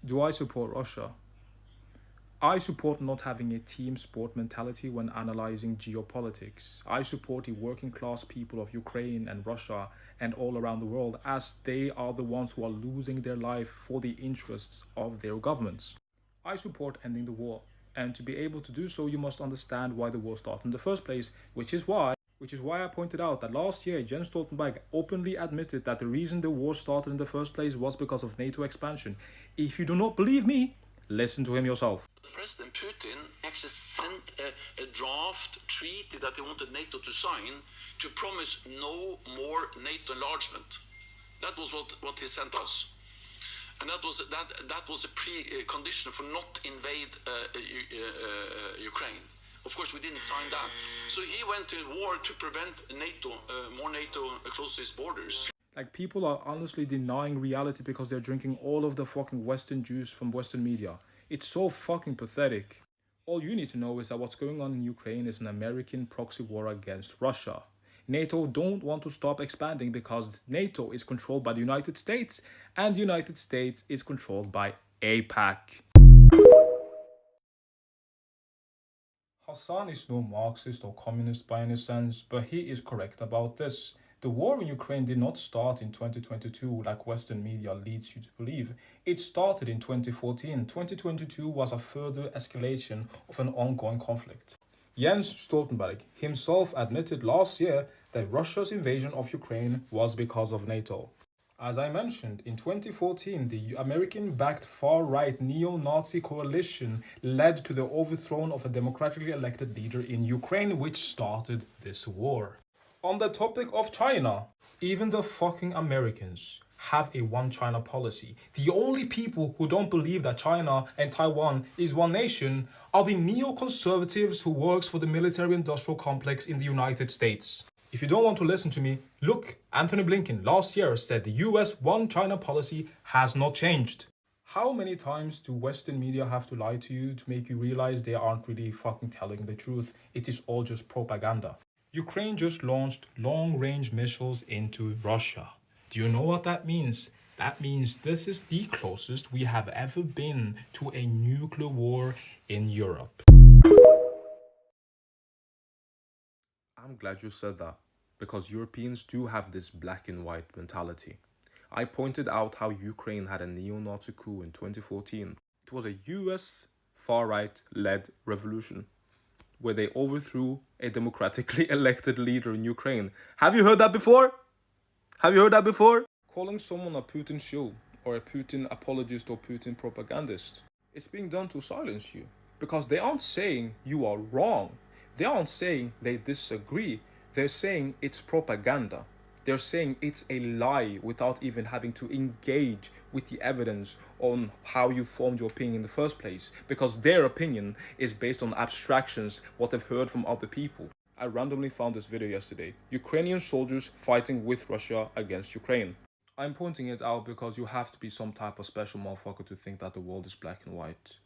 Do I support Russia? I support not having a team sport mentality when analyzing geopolitics. I support the working class people of Ukraine and Russia and all around the world as they are the ones who are losing their life for the interests of their governments. I support ending the war. And to be able to do so, you must understand why the war started in the first place, which is why I pointed out that last year Jens Stoltenberg openly admitted that the reason the war started in the first place was because of NATO expansion. If you do not believe me, listen to him yourself. President Putin actually sent a draft treaty that he wanted NATO to sign to promise no more NATO enlargement. That was what he sent us. And that was a precondition for not invade Ukraine. Of course, we didn't sign that. So he went to war to prevent NATO, more NATO close to his borders. Like, people are honestly denying reality because they're drinking all of the fucking Western juice from Western media. It's so fucking pathetic. All you need to know is that what's going on in Ukraine is an American proxy war against Russia. NATO don't want to stop expanding because NATO is controlled by the United States and the United States is controlled by APAC. Hassan is no Marxist or communist by any sense, but he is correct about this. The war in Ukraine did not start in 2022 like Western media leads you to believe. It started in 2014. 2022 was a further escalation of an ongoing conflict. Jens Stoltenberg himself admitted last year that Russia's invasion of Ukraine was because of NATO. As I mentioned, in 2014, the American-backed far-right neo-Nazi coalition led to the overthrow of a democratically elected leader in Ukraine, which started this war. On the topic of China, even the fucking Americans have a one China policy. The only people who don't believe that China and Taiwan is one nation are the neoconservatives who works for the military-industrial complex in the United States. If you don't want to listen to me, look, Anthony Blinken last year said the US one China policy has not changed. How many times do Western media have to lie to you to make you realize they aren't really fucking telling the truth? It is all just propaganda. Ukraine just launched long-range missiles into Russia. Do you know what that means? That means this is the closest we have ever been to a nuclear war in Europe. I'm glad you said that, because Europeans do have this black and white mentality. I pointed out how Ukraine had a neo-Nazi coup in 2014. It was a US far-right led revolution where they overthrew a democratically elected leader in Ukraine. Have you heard that before? Have you heard that before? Calling someone a Putin shill or a Putin apologist or Putin propagandist, it's being done to silence you, because they aren't saying you are wrong. They aren't saying they disagree. They're saying it's propaganda. They're saying it's a lie without even having to engage with the evidence on how you formed your opinion in the first place, because their opinion is based on abstractions, what they've heard from other people. I randomly found this video yesterday. Ukrainian soldiers fighting with Russia against Ukraine. I'm pointing it out because you have to be some type of special motherfucker to think that the world is black and white.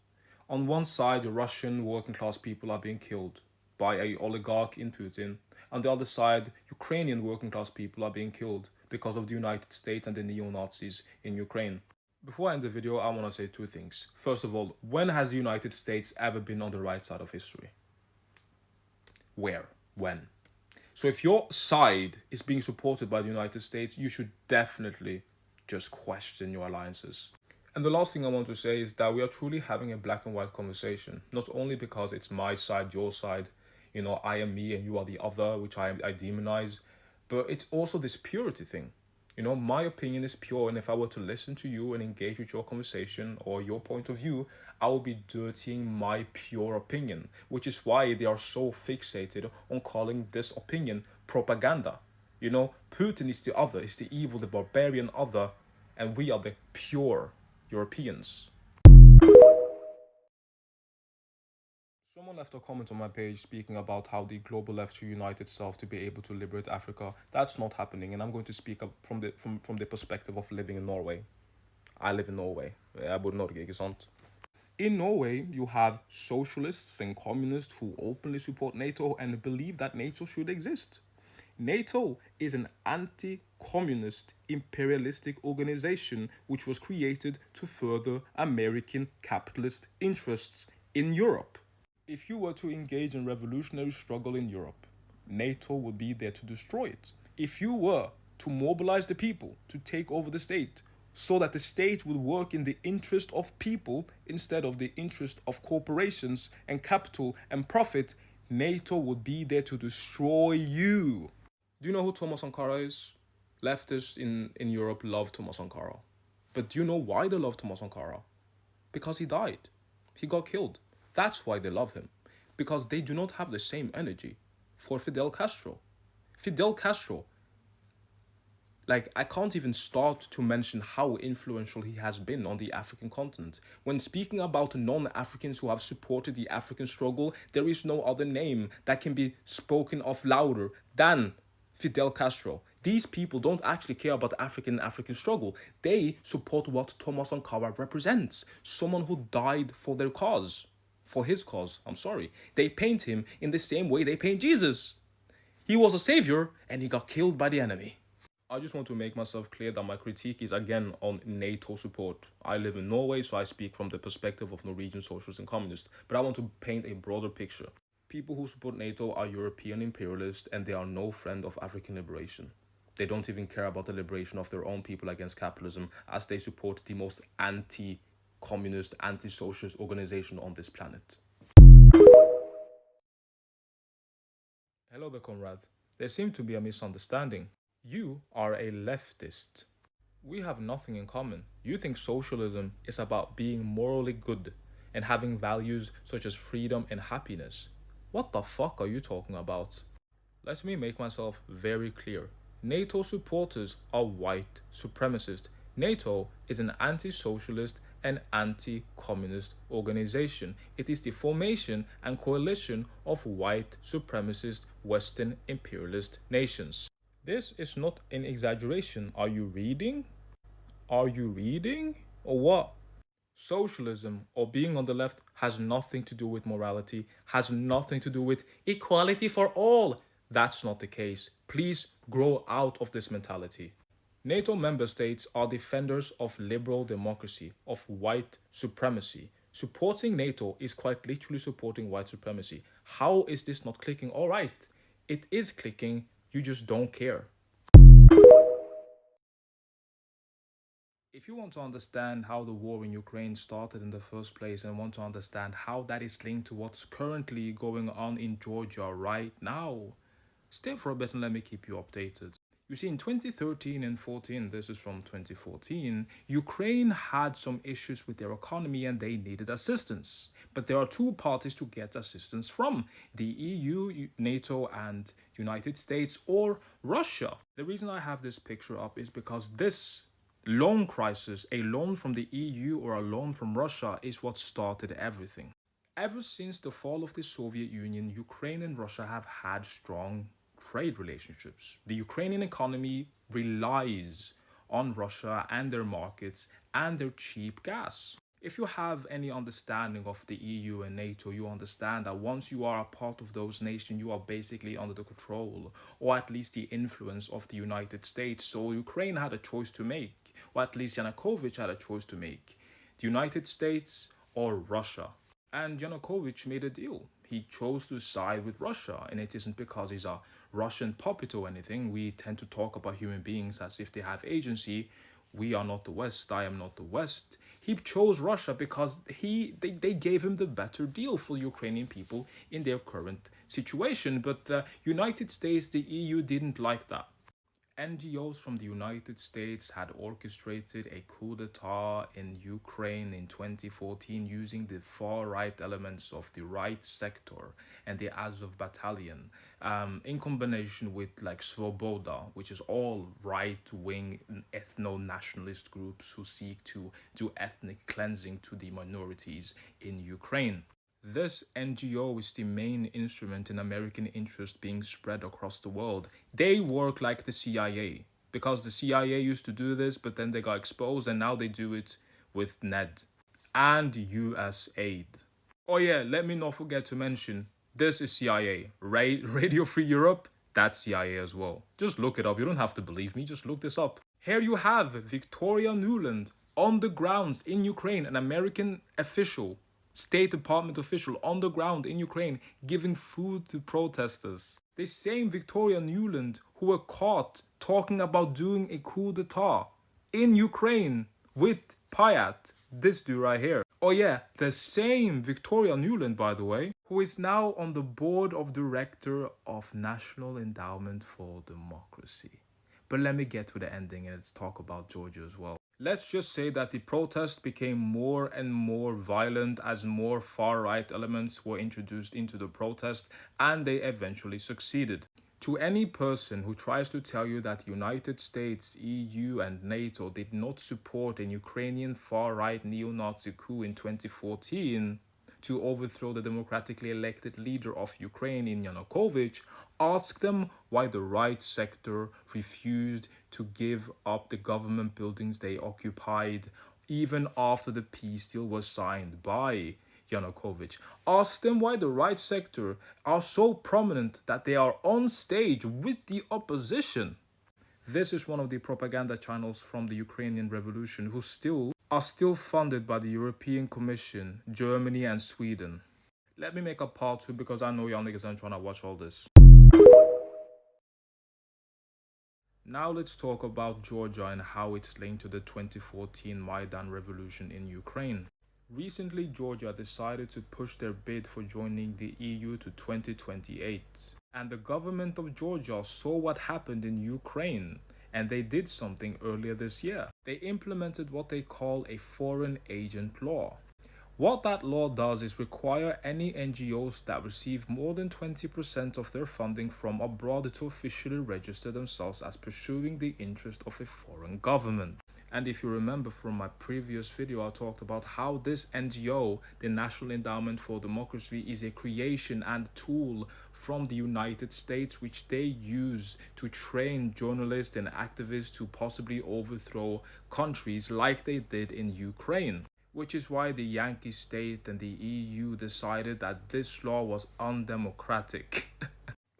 On one side, the Russian working class people are being killed by an oligarch in Putin. On the other side, Ukrainian working class people are being killed because of the United States and the neo-Nazis in Ukraine. Before I end the video, I want to say two things. First of all, when has the United States ever been on the right side of history? Where? When? So if your side is being supported by the United States, you should definitely just question your alliances. And the last thing I want to say is that we are truly having a black and white conversation, not only because it's my side, your side, you know, I am me and you are the other, which I demonize, but it's also this purity thing. You know, my opinion is pure, and if I were to listen to you and engage with your conversation or your point of view, I would be dirtying my pure opinion, which is why they are so fixated on calling this opinion propaganda. You know, Putin is the other, is the evil, the barbarian other, and we are the pure Europeans. Someone left a comment on my page speaking about how the global left should unite itself to be able to liberate Africa. That's not happening, and I'm going to speak up from the perspective of living in Norway. I live in Norway. Jeg bor i Norge, ikke sant? In Norway, you have socialists and communists who openly support NATO and believe that NATO should exist. NATO is an anti-communist imperialistic organization which was created to further American capitalist interests in Europe. If you were to engage in revolutionary struggle in Europe, NATO would be there to destroy it. If you were to mobilize the people to take over the state so that the state would work in the interest of people instead of the interest of corporations and capital and profit, NATO would be there to destroy you. Do you know who Thomas Sankara is? Leftists in Europe love Thomas Sankara. But do you know why they love Thomas Sankara? Because he died. He got killed. That's why they love him. Because they do not have the same energy for Fidel Castro. Fidel Castro, like, I can't even start to mention how influential he has been on the African continent. When speaking about non-Africans who have supported the African struggle, there is no other name that can be spoken of louder than Fidel Castro. These people don't actually care about the African struggle. They support what Thomas Sankara represents. Someone who died for their cause. For his cause, I'm sorry. They paint him in the same way they paint Jesus. He was a savior and he got killed by the enemy. I just want to make myself clear that my critique is again on NATO support. I live in Norway, so I speak from the perspective of Norwegian socialists and communists, but I want to paint a broader picture. People who support NATO are European imperialists and they are no friend of African liberation. They don't even care about the liberation of their own people against capitalism, as they support the most anti-communist, anti-socialist organization on this planet. Hello there, comrade. There seems to be a misunderstanding. You are a leftist. We have nothing in common. You think socialism is about being morally good and having values such as freedom and happiness. What the fuck are you talking about? Let me make myself very clear. NATO supporters are white supremacists. NATO is an anti-socialist and anti-communist organization. It is the formation and coalition of white supremacist Western imperialist nations. This is not an exaggeration. Are you reading? Are you reading? Or what? Socialism or being on the left has nothing to do with morality, has nothing to do with equality for all. That's not the case. Please grow out of this mentality. NATO member states are defenders of liberal democracy, of white supremacy. Supporting NATO is quite literally supporting white supremacy. How is this not clicking? All right, it is clicking. You just don't care. If you want to understand how the war in Ukraine started in the first place and want to understand how that is linked to what's currently going on in Georgia right now, stay for a bit and let me keep you updated. You see, in 2013 and 14, this is from 2014, Ukraine had some issues with their economy and they needed assistance. But there are two parties to get assistance from: the EU, NATO, and United States, or Russia. The reason I have this picture up is because this loan crisis, a loan from the EU or a loan from Russia, is what started everything. Ever since the fall of the Soviet Union, Ukraine and Russia have had strong trade relationships. The Ukrainian economy relies on Russia and their markets and their cheap gas. If you have any understanding of the EU and NATO, you understand that once you are a part of those nations, you are basically under the control, or at least the influence, of the United States. So Ukraine had a choice to make, or at least Yanukovych had a choice to make: the United States or Russia. And Yanukovych made a deal. He chose to side with Russia, and it isn't because he's a Russian puppet or anything. We tend to talk about human beings as if they have agency. We are not the West. I am not the West. He chose Russia because they gave him the better deal for Ukrainian people in their current situation. But the United States, the EU didn't like that. NGOs from the United States had orchestrated a coup d'etat in Ukraine in 2014 using the far-right elements of the right sector and the Azov battalion in combination with like Svoboda, which is all right-wing ethno-nationalist groups who seek to do ethnic cleansing to the minorities in Ukraine. This NGO is the main instrument in American interest being spread across the world. They work like the CIA, because the CIA used to do this, but then they got exposed, and now they do it with NED and US aid. Oh yeah, let me not forget to mention, this is CIA, Radio Free Europe. That's CIA as well. Just look it up. You don't have to believe me. Just look this up. Here you have Victoria Nuland on the grounds in Ukraine, an American official, State Department official on the ground in Ukraine, giving food to protesters. The same Victoria Nuland who were caught talking about doing a coup d'etat in Ukraine with Payat, this dude right here. Oh yeah, the same Victoria Nuland, by the way, who is now on the board of director of National Endowment for Democracy. But let me get to the ending and let's talk about Georgia as well. Let's just say that the protest became more and more violent as more far-right elements were introduced into the protest, and they eventually succeeded. To any person who tries to tell you that the United States, EU and NATO did not support an Ukrainian far-right neo-Nazi coup in 2014 to overthrow the democratically elected leader of Ukraine in Yanukovych, ask them why the right sector refused to give up the government buildings they occupied even after the peace deal was signed by Yanukovych. Ask them why the right sector are so prominent that they are on stage with the opposition. This is one of the propaganda channels from the Ukrainian Revolution who are still funded by the European Commission, Germany and Sweden. Let me make a part 2 because I know y'all niggas aren't trying to watch all this. Now let's talk about Georgia and how it's linked to the 2014 Maidan revolution in Ukraine. Recently, Georgia decided to push their bid for joining the EU to 2028. And the government of Georgia saw what happened in Ukraine, and they did something earlier this year. They implemented what they call a foreign agent law. What that law does is require any NGOs that receive more than 20% of their funding from abroad to officially register themselves as pursuing the interest of a foreign government. And if you remember from my previous video, I talked about how this NGO, the National Endowment for Democracy, is a creation and tool from the United States, which they use to train journalists and activists to possibly overthrow countries like they did in Ukraine. Which is why the Yankee state and the EU decided that this law was undemocratic.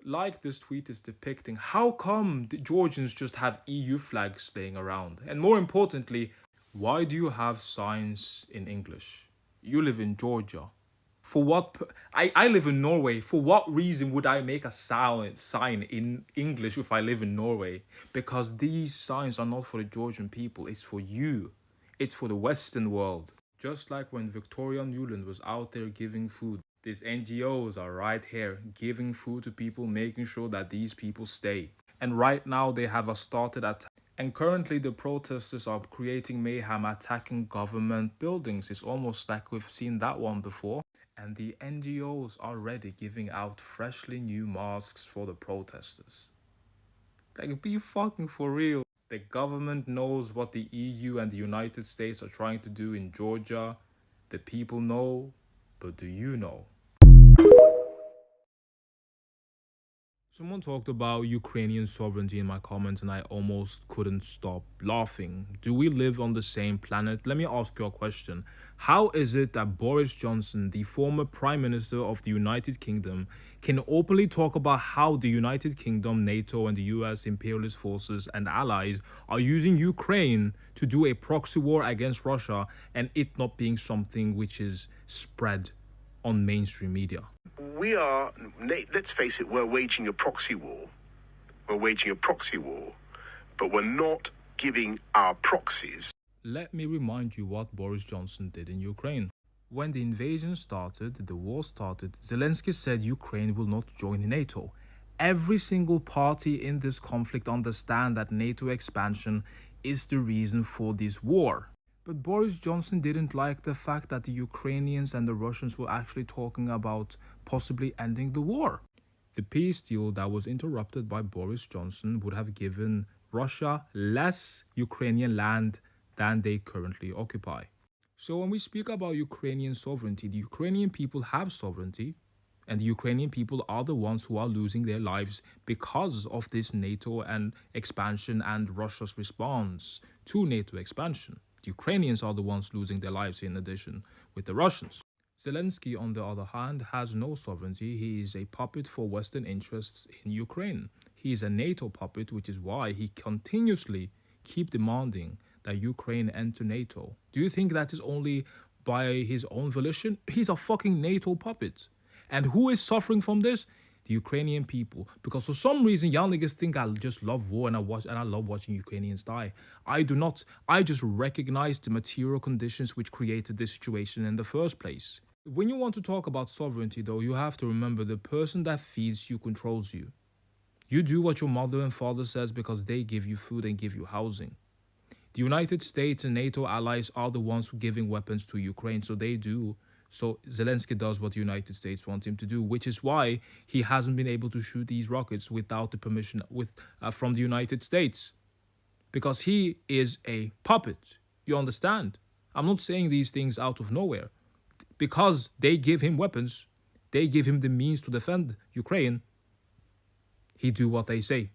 Like this tweet is depicting, how come the Georgians just have EU flags laying around? And more importantly, why do you have signs in English? You live in Georgia. For what? I live in Norway. For what reason would I make a sign in English if I live in Norway? Because these signs are not for the Georgian people. It's for you. It's for the Western world. Just like when Victoria Nuland was out there giving food, these NGOs are right here giving food to people, making sure that these people stay. And right now they have a started attack. And currently the protesters are creating mayhem, attacking government buildings. It's almost like we've seen that one before. And the NGOs are already giving out freshly new masks for the protesters. Like, be fucking for real. The government knows what the EU and the United States are trying to do in Georgia. The people know, but do you know? Someone talked about Ukrainian sovereignty in my comments and I almost couldn't stop laughing. Do we live on the same planet? Let me ask you a question. How is it that Boris Johnson, the former Prime Minister of the United Kingdom, can openly talk about how the United Kingdom, NATO and the US imperialist forces and allies are using Ukraine to do a proxy war against Russia, and it not being something which is spread on mainstream media? We are, let's face it, we're waging a proxy war. We're waging a proxy war, but we're not giving our proxies. Let me remind you what Boris Johnson did in Ukraine. When the invasion started, the war started, Zelensky said Ukraine will not join NATO. Every single party in this conflict understands that NATO expansion is the reason for this war. But Boris Johnson didn't like the fact that the Ukrainians and the Russians were actually talking about possibly ending the war. The peace deal that was interrupted by Boris Johnson would have given Russia less Ukrainian land than they currently occupy. So when we speak about Ukrainian sovereignty, the Ukrainian people have sovereignty, and the Ukrainian people are the ones who are losing their lives because of this NATO and expansion and Russia's response to NATO expansion. The Ukrainians are the ones losing their lives in addition with the Russians. Zelensky, on the other hand, has no sovereignty. He is a puppet for Western interests in Ukraine. He is a NATO puppet, which is why he continuously keep demanding that Ukraine enter NATO. Do you think that is only by his own volition? He's a fucking NATO puppet. And who is suffering from this? The Ukrainian people. Because for some reason, y'all niggas think I just love war and I love watching Ukrainians die. I do not. I just recognize the material conditions which created this situation in the first place. When you want to talk about sovereignty, though, you have to remember the person that feeds you controls you. You do what your mother and father says because they give you food and give you housing. The United States and NATO allies are the ones who giving weapons to Ukraine, so they do. So Zelensky does what the United States wants him to do, which is why he hasn't been able to shoot these rockets without the permission from the United States. Because he is a puppet. You understand? I'm not saying these things out of nowhere. Because they give him weapons, they give him the means to defend Ukraine, he do what they say.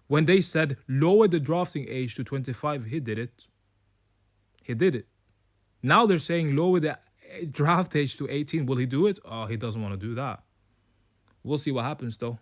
When they said lower the drafting age to 25, he did it. He did it. Now they're saying lower the draft age to 18. Will he do it? Oh, he doesn't want to do that. We'll see what happens though.